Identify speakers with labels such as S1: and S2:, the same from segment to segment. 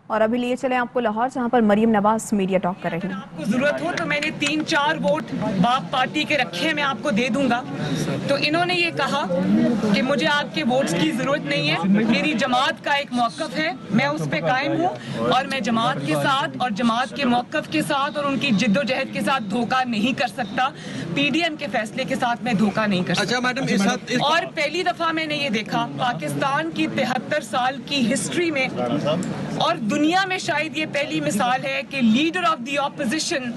S1: اور ابھی لیے چلیں آپ کو لاہور، جہاں پر مریم نواز میڈیا ٹاک کر رہی ہیں۔
S2: آپ کو ضرورت ہو تو میں نے 3-4 ووٹ باپ پارٹی کے رکھے ہیں، میں آپ کو دے دوں گا۔ تو انہوں نے یہ کہا کہ مجھے آپ کے ووٹس کی ضرورت نہیں ہے، میری جماعت کا ایک موقف ہے، میں اس پہ قائم ہوں اور میں جماعت کے ساتھ اور جماعت کے موقف کے ساتھ اور ان کی جد و جہد کے ساتھ دھوکہ نہیں کر سکتا۔ پی ڈی ایم کے فیصلے کے ساتھ میں دھوکہ نہیں کر سکتا۔ اور پہلی دفعہ میں نے یہ دیکھا پاکستان کی 73 سال کی ہسٹری میں اور دنیا میں شاید یہ پہلی مثال ہے کہ لیڈر آف دی اپوزیشن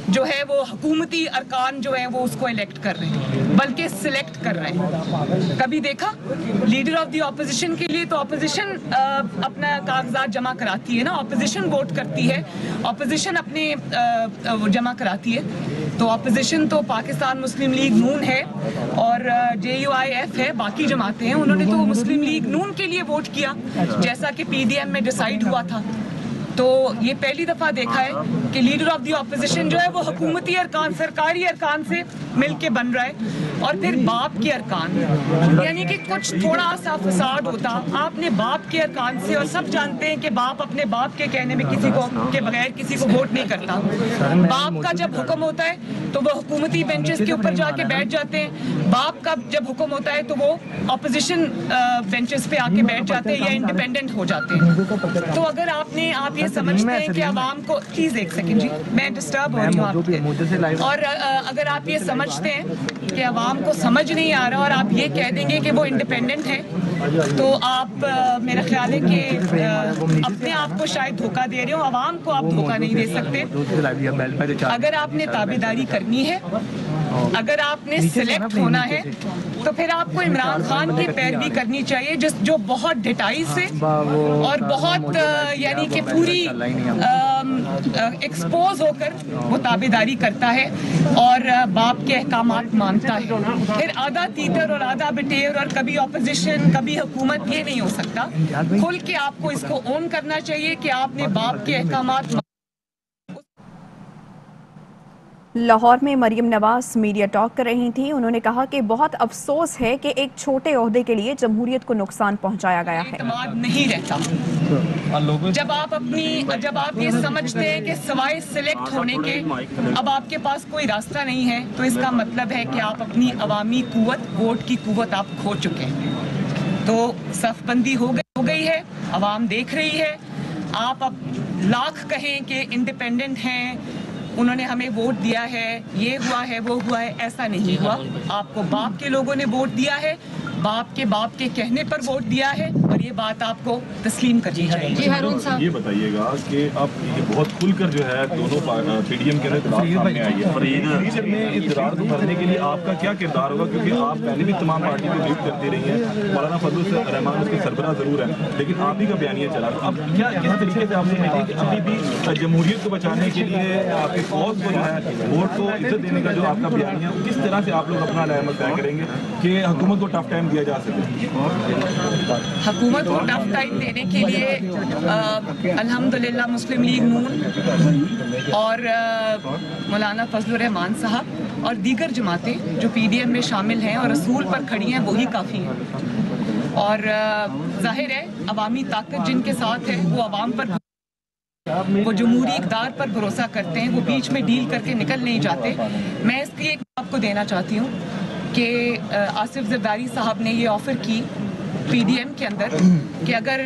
S2: جو ہے وہ حکومتی ارکان جو ہیں وہ اس کو الیکٹ کر رہے ہیں، بلکہ سلیکٹ کر رہے ہیں۔ کبھی دیکھا لیڈر آف دی اپوزیشن کے لیے تو اپوزیشن اپنا کاغذات جمع کراتی ہے نا، اپوزیشن ووٹ کرتی ہے، اپوزیشن اپنے جمع کراتی ہے۔ تو اپوزیشن تو پاکستان مسلم لیگ نون ہے اور جے یو آئی ایف ہے، باقی جماعتیں ہیں، انہوں نے تو مسلم لیگ نون کے لیے ووٹ کیا جیسا کہ پی ڈی ایم میں ڈیسائیڈ ہوا تھا۔ تو یہ پہلی دفعہ دیکھا ہے کہ لیڈر آف دی اپوزیشن جو ہے وہ حکومتی ارکان، سرکاری ارکان سے مل کے بن رہا ہے، اور پھر باپ کے ارکان، یعنی کہ کچھ تھوڑا سا فساد ہوتا آپ نے باپ کے ارکان سے، اور سب جانتے ہیں کہ باپ اپنے باپ کے کہنے میں کسی کو کے بغیر کسی کو ووٹ نہیں کرتا۔ باپ کا جب حکم ہوتا ہے تو وہ حکومتی بینچز کے اوپر جا کے بیٹھ جاتے ہیں، باپ کا جب حکم ہوتا ہے تو وہ اپوزیشن بینچز پہ آ کے بیٹھ جاتے ہیں یا انڈیپینڈنٹ ہو جاتے ہیں۔ تو اگر آپ یہ سمجھتے ہیں کہ عوام کو، پلیز ایک سیکنڈ جی، میں ڈسٹرب ہو رہی ہوں آپ کے، اور اگر آپ یہ سمجھتے ہیں کہ عوام کو سمجھ نہیں آ رہا اور آپ یہ کہہ دیں گے کہ وہ انڈیپینڈنٹ ہیں، تو آپ میرا خیال ہے کہ اپنے آپ کو شاید دھوکہ دے رہے ہو، عوام کو آپ دھوکہ نہیں دے سکتے۔ اگر آپ نے تابعداری کرنی ہے، اگر آپ نے سلیکٹ ہونا ہے، تو پھر آپ کو عمران خان کی پیروی کرنی چاہیے، جو بہت ڈٹائی سے اور بہت یعنی کہ پوری ایکسپوز ہو کر وہ تابعداری کرتا ہے اور باپ کے احکامات مانتا ہے۔ پھر آدھا تیتر اور آدھا بٹیر اور کبھی اپوزیشن کبھی حکومت، یہ نہیں ہو سکتا۔ کھل کے آپ کو اس کو اون کرنا چاہیے کہ آپ نے باپ کے احکامات۔
S1: لاہور میں مریم نواز میڈیا ٹاک کر رہی تھیں۔ انہوں نے کہا کہ بہت افسوس ہے کہ ایک چھوٹے عہدے کے لیے جمہوریت کو نقصان پہنچایا گیا ہے۔
S2: اعتماد نہیں رہتا جب آپ یہ سمجھتے ہیں کہ سوائے سلیکٹ ہونے کے اب آپ کے پاس کوئی راستہ نہیں ہے، تو اس کا مطلب ہے کہ آپ اپنی عوامی قوت، ووٹ کی قوت آپ کھو چکے ہیں۔ تو صف بندی ہو گئی ہے، عوام دیکھ رہی ہے۔ آپ اب لاکھ کہیں کہ انڈیپینڈنٹ ہیں، انہوں نے ہمیں ووٹ دیا ہے، یہ ہوا ہے وہ ہوا ہے، ایسا نہیں ہوا۔ آپ کو باپ کے لوگوں نے ووٹ دیا ہے، باپ کے کہنے پر ووٹ دیا ہے، اور یہ بات آپ کو تسلیم کرنی چاہیے۔
S3: جی ہارون صاحب، یہ بتائیے گا کہ اب بہت کھل کر جو ہے دونوں پی ڈی ایم کے اندر سامنے آئی ہے، فریدر میں اقتدار کو بھرنے کے لیے آپ کا کیا کردار ہوگا؟ کیونکہ آپ پہلے بھی تمام پارٹی کو لیڈ کرتے رہی ہیں، مولانا فضل الرحمان اس کے سربراہ ضرور ہیں، لیکن آپ ہی کا بیانیہ چلا۔ اب کیا کس طریقے سے آپ سمجھتے ہیں کہ ابھی بھی جمہوریت کو بچانے کے لیے آپ کے قوت کو جو ہے ووٹ کو عزت دینے کا جو آپ کا بیانیہ ہے، کس طرح سے آپ لوگ اپنا علامت طے کریں گے کہ حکومت کو ٹف ٹائم دیا جا سکے؟
S2: حکومت کو ٹف ٹائم دینے کے لیے الحمدللہ مسلم لیگ نون اور مولانا فضل الرحمان صاحب اور دیگر جماعتیں جو پی ڈی ایم میں شامل ہیں اور اصول پر کھڑی ہیں، وہی کافی ہیں۔ اور ظاہر ہے عوامی طاقت جن کے ساتھ ہے وہ عوام پر، وہ جمہوری اقدار پر بھروسہ کرتے ہیں، وہ بیچ میں ڈیل کر کے نکل نہیں جاتے۔ میں اس کی ایک بات کو دینا چاہتی ہوں کہ آصف زرداری صاحب نے یہ آفر کی پی ڈی ایم کے اندر کہ اگر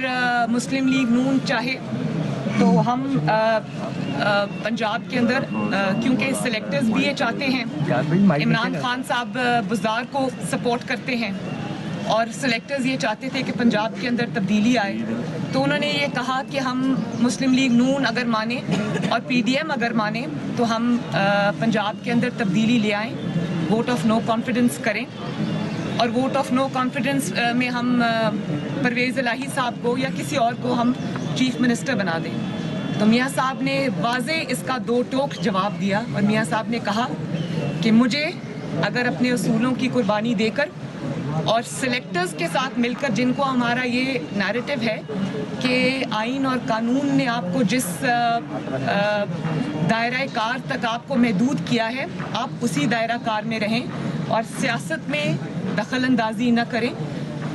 S2: مسلم لیگ نون چاہے تو ہم پنجاب کے اندر، کیونکہ سلیکٹرز بھی یہ چاہتے ہیں، عمران خان صاحب بزدار کو سپورٹ کرتے ہیں اور سلیکٹرز یہ چاہتے تھے کہ پنجاب کے اندر تبدیلی آئے، تو انہوں نے یہ کہا کہ ہم مسلم لیگ نون اگر مانیں اور پی ڈی ایم اگر مانیں تو ہم پنجاب کے اندر تبدیلی لے آئیں، ووٹ آف نو کانفیڈنس کریں، اور ووٹ آف نو کانفیڈنس میں ہم پرویز الہی صاحب کو یا کسی اور کو ہم چیف منسٹر بنا دیں۔ تو میاں صاحب نے واضح اس کا دو ٹوک جواب دیا، اور میاں صاحب نے کہا کہ مجھے اگر اپنے اصولوں کی قربانی دے کر اور سلیکٹرز کے ساتھ مل کر، جن کو ہمارا یہ نیریٹو ہے کہ آئین اور قانون نے آپ کو جس دائرہ کار تک آپ کو محدود کیا ہے، آپ اسی دائرہ کار میں رہیں اور سیاست میں دخل اندازی نہ کریں،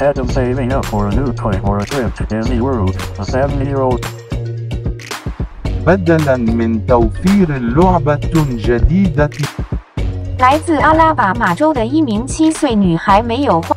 S4: Instead of saving up for a new toy or a trip to Disney World, a 7-year-old
S5: بدلاً من توفير لعبة جديدة
S6: 来自阿拉巴马州的一名7岁女孩没有花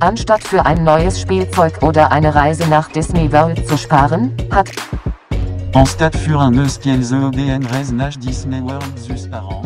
S7: Anstatt für ein neues Spielzeug oder eine Reise nach Disney World zu sparen, hat
S8: Anstatt für un espiel EDN reise nach Disney World zu sparen